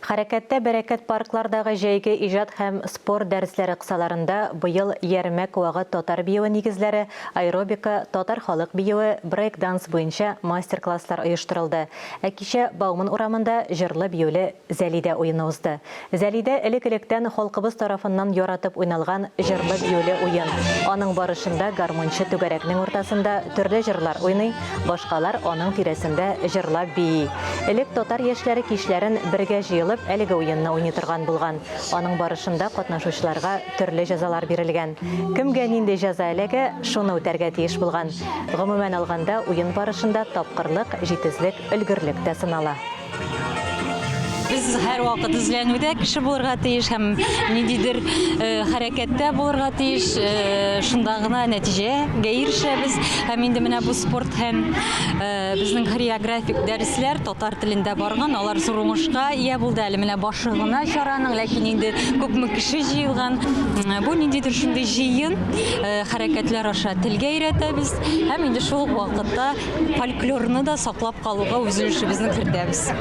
Хәрәкәттә бәрәкәт парклардағы җәйге иҗат һәм спорт дәресләре кысаларында быел ярмәк вагы татар биюе нигезләре, аэробика, татар халык биюе, брейк-данс буенча мастер-класслар оештырылды. Кичә Бауман урамында җырлы биюле Зәлидә уены узды. Зәлидә элек-электән халкыбыз тарафыннан яратып уйналган җырлы биюле уен. Аның барышында гармончы түгәрәкнең уртасында төрле җырлар уйный, башкалар аның тирәсендә җырлап бии. Элек татар яшьләре кичләрен бергә җыелып әлеге уенны уйный торган булган. Аның барышында катнашучыларга төрле җәзалар бирелгән. Кемгә нинди җәза эләгә, шуны үтәргә тиеш булган. Гомумән алганда уен барышында тапкырлык, җитезлек, өлгерлек тә сынала. Biz her vakit izlenmede kişi bulurga tiyиш, hem nididir harekette bulurga tiyиш, şundağına netice erişebiz. Hem indi mine bu sport hem bizning xoreografik dersler tatar tilinde bargan, olar zurumuşka iya buldu eli mine başlığına şaranın, lakin indi köpmü kişi jiyilgan. Bu nididir şunday jiyin, hareketler aşağı tilge öğretebiz. Hem indi şol vakitte folklorunu da saklap kalıga üzülüşü bizning kirdemiz.